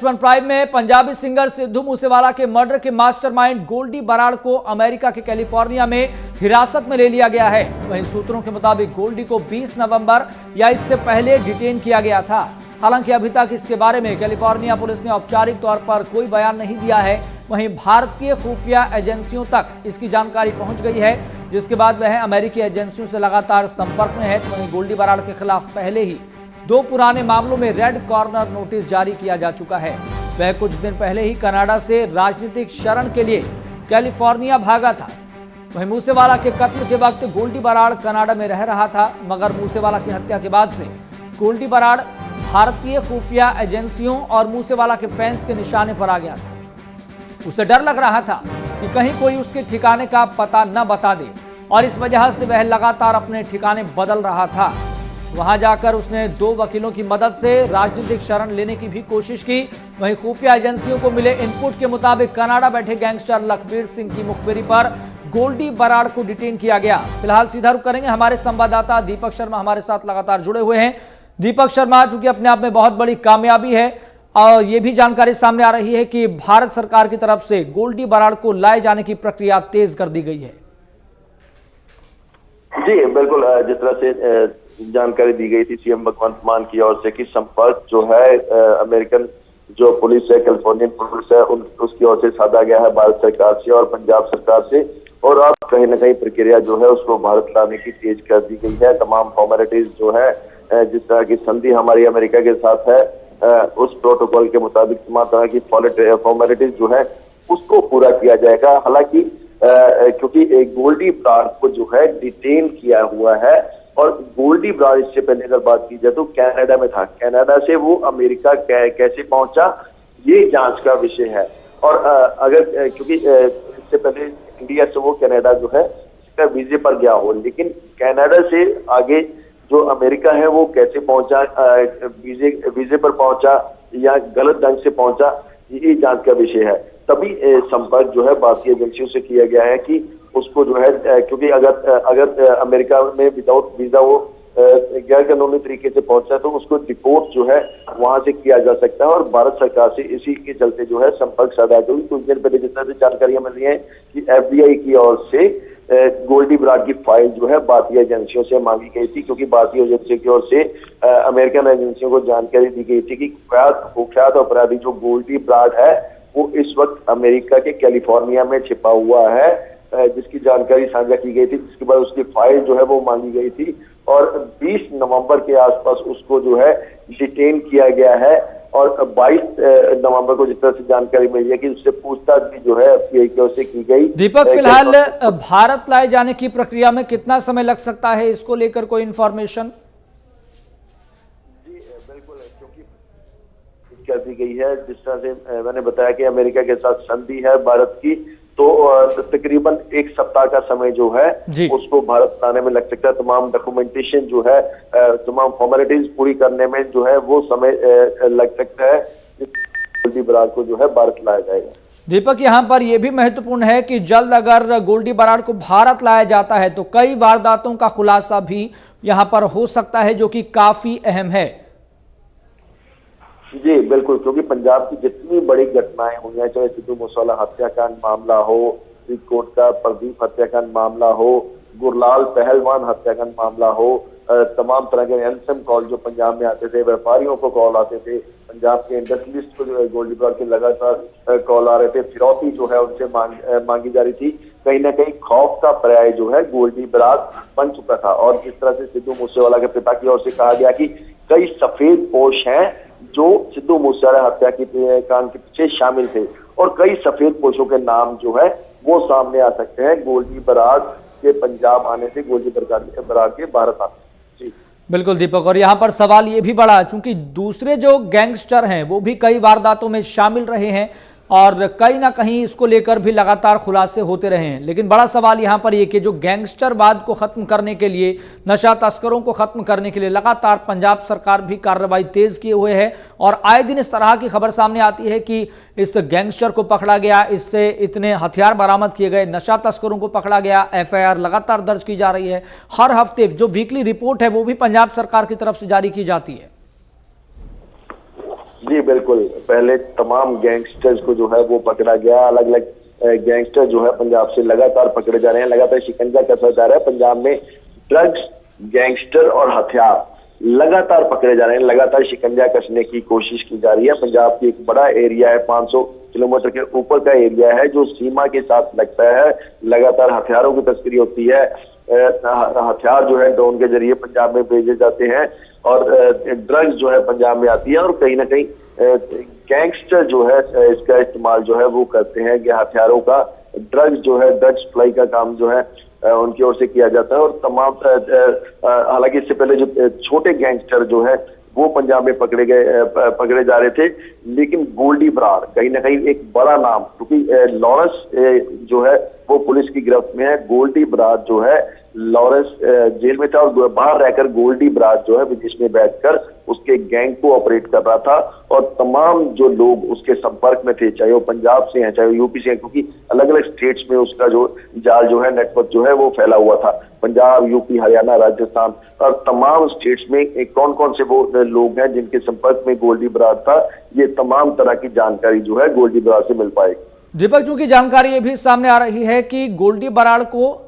One prime में Punjabi singer Sidhu Moosewala के murder के मास्टरमाइंड गोल्डी बराड़ को अमेरिका के कैलिफोर्निया में हिरासत में ले लिया गया है। वहीं सूत्रों के मुताबिक गोल्डी को 20 नवंबर या इससे पहले डिटेन किया गया था। हालांकि अभी तक इसके बारे में कैलिफोर्निया पुलिस ने औपचारिक तौर पर कोई बयान नहीं दिया है। वहीं भारतीय खुफिया एजेंसियों तक इसकी जानकारी पहुंच गई है, जिसके बाद वह अमेरिकी एजेंसियों से लगातार संपर्क में है। वहीं गोल्डी बराड़ के खिलाफ पहले ही 2 पुराने मामलों में रेड कॉर्नर नोटिस जारी किया जा चुका है। वह कुछ दिन पहले ही कनाडा से राजनीतिक शरण के लिए कैलिफोर्निया भागा था। वहीं मूसेवाला के कत्ल के वक्त गोल्डी बराड़ कनाडा में रह रहा था, मगर मूसेवाला की हत्या के बाद से गोल्डी बराड़ भारतीय खुफिया एजेंसियों और मूसेवाला के फैंस के निशाने पर आ गया था। उसे डर लग रहा था कि कहीं कोई उसके ठिकाने का पता न बता दे, और इस वजह से वह लगातार अपने ठिकाने बदल रहा था। वहां जाकर उसने 2 वकीलों की मदद से राजनीतिक शरण लेने की भी कोशिश की। वहीं खुफिया एजेंसियों को मिले इनपुट के मुताबिक कनाडा बैठे गैंगस्टर लखबीर सिंह की मुखबिरी पर गोल्डी बराड़ को डिटेन किया गया। फिलहाल सीधा रुख करेंगे, हमारे संवाददाता दीपक शर्मा हमारे साथ लगातार जुड़े हुए हैं। दीपक शर्मा, चूंकि अपने आप में बहुत बड़ी कामयाबी है और ये भी जानकारी सामने आ रही है कि भारत सरकार की तरफ से गोल्डी बराड़ को लाए जाने की प्रक्रिया तेज कर दी गई है। जी बिल्कुल, जिस तरह से जानकारी दी गई थी सीएम भगवंत मान की ओर से कि संपर्क जो है अमेरिकन जो पुलिस है, कैलिफोर्नियन पुलिस है, उसकी ओर से साधा गया है भारत सरकार से और पंजाब सरकार से, और अब कहीं ना कहीं प्रक्रिया जो है उसको भारत लाने की तेज कर दी गई है। तमाम फॉर्मेलिटीज जो है, जिस तरह की संधि हमारी अमेरिका के साथ है, उस प्रोटोकॉल के मुताबिक तमाम तरह की फॉर्मेलिटीज जो है उसको पूरा किया जाएगा। हालांकि क्योंकि एक गोल्डी बराड़ को जो है डिटेन किया हुआ है, और गोल्डी बराड़ इससे पहले अगर बात की जाए तो कनाडा में था। कनाडा से वो अमेरिका कैसे पहुंचा, ये जांच का विषय है। और अगर क्योंकि इससे पहले इंडिया से वो कनाडा जो है इसका वीजे पर गया हो, लेकिन कनाडा से आगे जो अमेरिका है वो कैसे पहुंचा, वीजे पर पहुंचा या गलत ढंग से पहुंचा, ये जांच का विषय है। तभी संपर्क जो है भारतीय एजेंसियों से किया गया है कि उसको जो है, क्योंकि अगर अमेरिका में विदाउट वीजा वो गैर कानूनी तरीके से पहुंचा है तो उसको डिपोर्ट जो है वहां से किया जा सकता है। और भारत सरकार से इसी के चलते जो है संपर्क साधा गया। कुछ दिन पहले जिस तरह से जानकारियां मिल रही है कि FBI की ओर से गोल्डी बराड़ की फाइल जो है भारतीय एजेंसियों से मांगी गई थी, क्योंकि भारतीय एजेंसियों की ओर से अमेरिकन एजेंसियों को जानकारी दी गई थी कि कुख्यात अपराधी जो गोल्डी बराड़ है वो इस वक्त अमेरिका के कैलिफोर्निया में छिपा हुआ है, जिसकी जानकारी साझा की गई थी। जिसके बाद उसकी फाइल जो है वो मांगी गई थी, और 20 नवंबर के आसपास उसको जो है डिटेन किया गया है। और 22 नवंबर को जिस तरह से जानकारी मिली है कि उससे पूछताछ भी जो है FBI की ओर से की गई। दीपक, फिलहाल भारत लाए जाने की प्रक्रिया में कितना समय लग सकता है, इसको लेकर कोई इंफॉर्मेशन? जी बिल्कुल, क्योंकि कर दी गई है, जिस तरह से मैंने बताया कि अमेरिका के साथ संधि है भारत की, तो तकरीबन 1 सप्ताह का समय जो है उसको भारत लाने में लग सकता है। तमाम डॉक्यूमेंटेशन जो है, तमाम फॉर्मेलिटीज पूरी करने में जो है वो समय लग सकता है। गोल्डी बराड़ को जो है भारत लाया जाएगा। दीपक, यहाँ पर यह भी महत्वपूर्ण है कि जल्द अगर गोल्डी बराड़ को भारत लाया जाता है तो कई वारदातों का खुलासा भी यहाँ पर हो सकता है, जो कि काफी अहम है। जी बिल्कुल, क्योंकि पंजाब की जितनी बड़ी घटनाएं हुई हैं, चाहे सिद्धू मूसेवाला हत्याकांड मामला हो, फरीदकोट का प्रदीप हत्याकांड मामला हो, गुरलाल पहलवान हत्याकांड मामला हो, तमाम तरह के एनसम कॉल जो पंजाब में आते थे, व्यापारियों को कॉल आते थे, पंजाब के इंडस्ट्रियलिस्ट को गोल्डी बराड़ के लगातार कॉल आ रहे थे, फिरौती जो है उनसे मांगी जा रही थी। कहीं ना कहीं खौफ का पर्याय जो है गोल्डी बराड़ बन चुका था। और जिस तरह से सिद्धू मूसेवाला के पिता की ओर से कहा गया कि कई सफेद पोश हैं जो सिद्धू मूसेवाला हत्या की कांड के पीछे शामिल थे, और कई सफेद पोशों के नाम जो है वो सामने आ सकते हैं गोल्डी बराड़ के पंजाब आने से, गोल्डी बराड़ के भारत आने से। जी बिल्कुल दीपक, और यहाँ पर सवाल ये भी बड़ा, क्योंकि दूसरे जो गैंगस्टर हैं वो भी कई वारदातों में शामिल रहे हैं और कहीं ना कहीं इसको लेकर भी लगातार खुलासे होते रहे हैं। लेकिन बड़ा सवाल यहाँ पर ये कि जो गैंगस्टरवाद को खत्म करने के लिए, नशा तस्करों को खत्म करने के लिए लगातार पंजाब सरकार भी कार्रवाई तेज किए हुए है, और आए दिन इस तरह की खबर सामने आती है कि इस गैंगस्टर को पकड़ा गया, इससे इतने हथियार बरामद किए गए, नशा तस्करों को पकड़ा गया, FIR लगातार दर्ज की जा रही है। हर हफ्ते जो वीकली रिपोर्ट है वो भी पंजाब सरकार की तरफ से जारी की जाती है। जी बिल्कुल, पहले तमाम गैंगस्टर्स को जो है वो पकड़ा गया। अलग अलग गैंगस्टर जो है पंजाब से लगातार पकड़े जा रहे हैं, लगातार शिकंजा कसा जा रहा है। पंजाब में ड्रग्स, गैंगस्टर और हथियार लगातार पकड़े जा रहे हैं, लगातार शिकंजा कसने की कोशिश की जा रही है। पंजाब की एक बड़ा एरिया है, 500 किलोमीटर के ऊपर का एरिया है जो सीमा के साथ लगता है। लगातार हथियारों की तस्करी होती है। हथियार जो है ड्रोन के जरिए पंजाब में भेजे जाते हैं और ड्रग्स जो है पंजाब में आती है और कहीं ना कहीं गैंगस्टर जो है इसका इस्तेमाल जो है वो करते हैं कि हथियारों का, ड्रग्स जो है, ड्रग्स सप्लाई का काम जो है उनकी ओर से किया जाता है। और तमाम हालांकि इससे पहले जो छोटे गैंगस्टर जो है वो पंजाब में पकड़े जा रहे थे, लेकिन गोल्डी बराड़ कहीं ना कहीं एक बड़ा नाम, क्योंकि लॉरेंस जो है वो पुलिस की गिरफ्त में है। गोल्डी बराड़ जो है लॉरेंस जेल में था और बाहर रहकर गोल्डी बराड़ जो है विदेश में बैठकर उसके गैंग को ऑपरेट कर रहा था। और तमाम जो लोग उसके संपर्क में थे, चाहे वो पंजाब से हैं, चाहे वो यूपी से हैं, क्योंकि अलग अलग स्टेट्स में उसका जो जाल जो है, नेटवर्क जो है वो फैला हुआ था। पंजाब, यूपी, हरियाणा, राजस्थान और तमाम स्टेट्स में कौन कौन से वो लोग हैं जिनके संपर्क में गोल्डी बराड़ था, ये तमाम तरह की जानकारी जो है गोल्डी बराड़ से मिल पाएगी। दीपक, चूंकि जानकारी ये भी सामने आ रही है कि गोल्डी बराड़ को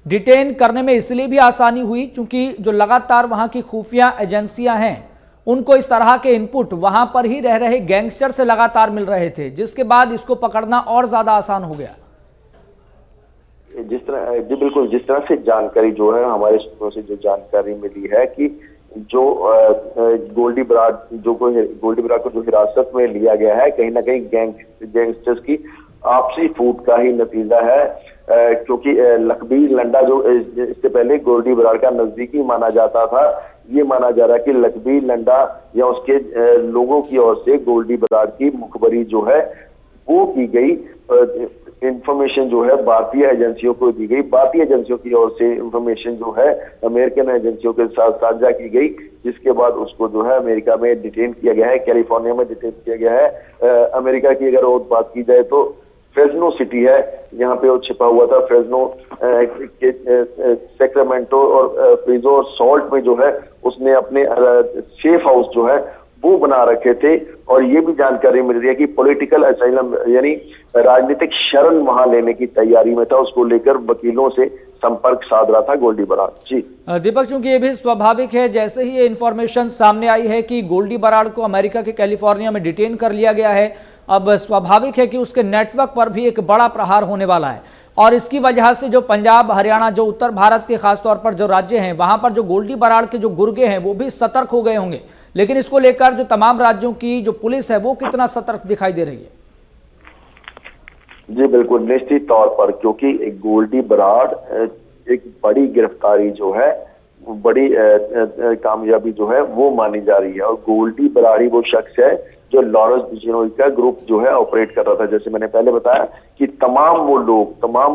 डिटेन करने में इसलिए भी आसानी हुई क्योंकि जो लगातार वहां की खुफिया एजेंसियां हैं उनको इस तरह के इनपुट वहां पर ही रह रहे गैंगस्टर से लगातार मिल रहे थे, जिसके बाद इसको पकड़ना और ज्यादा आसान हो गया। जिस तरह जी बिल्कुल, जिस तरह से जानकारी जो है हमारे सूत्रों से जो जानकारी मिली है कि जो गोल्डी बराड़ को जो हिरासत में लिया गया है, कहीं ना कहीं गैंगस्टर्स की आपसी फूट का ही नतीजा है। क्योंकि लखबीर लंडा जो इससे पहले गोल्डी बराड़ का नजदीकी माना जाता था, ये माना जा रहा है कि लखबीर लंडा या उसके लोगों की ओर से गोल्डी बराड़ की मुखबरी जो है वो की गई। इंफॉर्मेशन जो है भारतीय एजेंसियों को दी गई, भारतीय एजेंसियों की ओर से इंफॉर्मेशन जो है अमेरिकन एजेंसियों के साथ साझा की गई, जिसके बाद उसको जो है अमेरिका में डिटेन किया गया है, कैलिफोर्निया में डिटेन किया गया है। अमेरिका की अगर और बात की जाए तो फ्रेस्नो सिटी है, यहाँ पे वो छिपा हुआ था। फ्रेस्नो सैक्रामेंटो और फ्रिजो और सॉल्ट में जो है उसने अपने सेफ हाउस जो है वो बना रखे थे। और ये भी जानकारी मिल रही है कि पॉलिटिकल असाइलम यानी राजनीतिक शरण वहां लेने की तैयारी में था, उसको लेकर वकीलों से संपर्क साध रहा था गोल्डी बराड़। जी दीपक, चूंकि ये भी स्वाभाविक है, जैसे ही ये इन्फॉर्मेशन सामने आई है कि गोल्डी बराड़ को अमेरिका के कैलिफोर्निया में डिटेन कर लिया गया है, अब स्वाभाविक है कि उसके नेटवर्क पर भी एक बड़ा प्रहार होने वाला है। और इसकी वजह से जो पंजाब, हरियाणा, जो उत्तर भारत के खासतौर पर जो राज्य हैं, वहां पर जो गोल्डी बराड़ के जो गुर्गे हैं वो भी सतर्क हो गए होंगे। लेकिन इसको लेकर जो तमाम राज्यों की जो पुलिस है वो कितना सतर्क दिखाई दे रही है? जी बिल्कुल, निश्चित तौर पर, क्योंकि गोल्डी बराड़ एक बड़ी गिरफ्तारी जो है, बड़ी कामयाबी जो है वो मानी जा रही है। और गोल्डी बराड़ ही वो शख्स है जो लॉरेंस बिश्नोई का ग्रुप जो है ऑपरेट कर रहा था। जैसे मैंने पहले बताया कि तमाम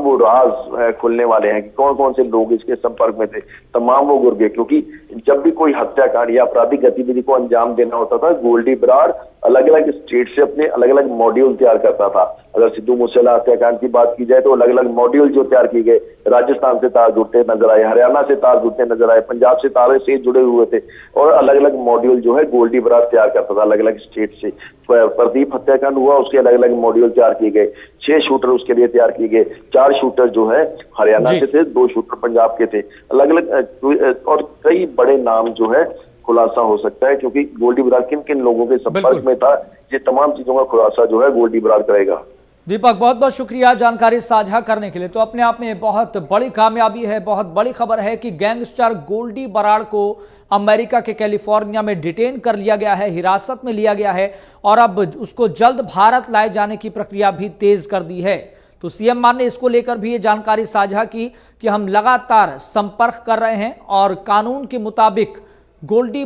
वो राज खुलने वाले हैं कि कौन कौन से लोग इसके संपर्क में थे, तमाम वो गुर्गे। क्योंकि जब भी कोई हत्याकांड या आपराधिक गतिविधि को अंजाम देना होता था, गोल्डी बराड़ अलग अलग स्टेट से अपने अलग अलग मॉड्यूल तैयार करता था। अगर सिद्धू मूसेवाला हत्याकांड की बात की जाए तो अलग अलग मॉड्यूल जो तैयार किए गए, राजस्थान से तार जुड़ते नजर आए, हरियाणा से तार जुड़ते नजर आए, पंजाब से तारे से जुड़े हुए थे और अलग अलग मॉड्यूल जो है गोल्डी बराड़ तैयार करता था अलग अलग स्टेट से। प्रदीप हत्याकांड हुआ, उसके अलग अलग मॉड्यूल तैयार किए गए, 6 शूटर उसके लिए तैयार किए गए, 4 शूटर जो है हरियाणा से थे, 2 शूटर पंजाब के थे, अलग अलग। और कई बड़े नाम जो है खुलासा हो सकता है, क्योंकि गोल्डी बराड़ किन किन लोगों के संपर्क में था, ये तमाम चीजों का खुलासा जो है गोल्डी बराड़ करेगा। दीपक, बहुत बहुत शुक्रिया जानकारी साझा करने के लिए। तो अपने आप में बहुत बड़ी कामयाबी है, बहुत बड़ी खबर है कि गैंगस्टर गोल्डी बराड़ को अमेरिका के कैलिफोर्निया में डिटेन कर लिया गया है, हिरासत में लिया गया है और अब उसको जल्द भारत लाए जाने की प्रक्रिया भी तेज कर दी है। तो सीएम मान ने इसको लेकर भी ये जानकारी साझा की कि हम लगातार संपर्क कर रहे हैं और कानून के मुताबिक गोल्डी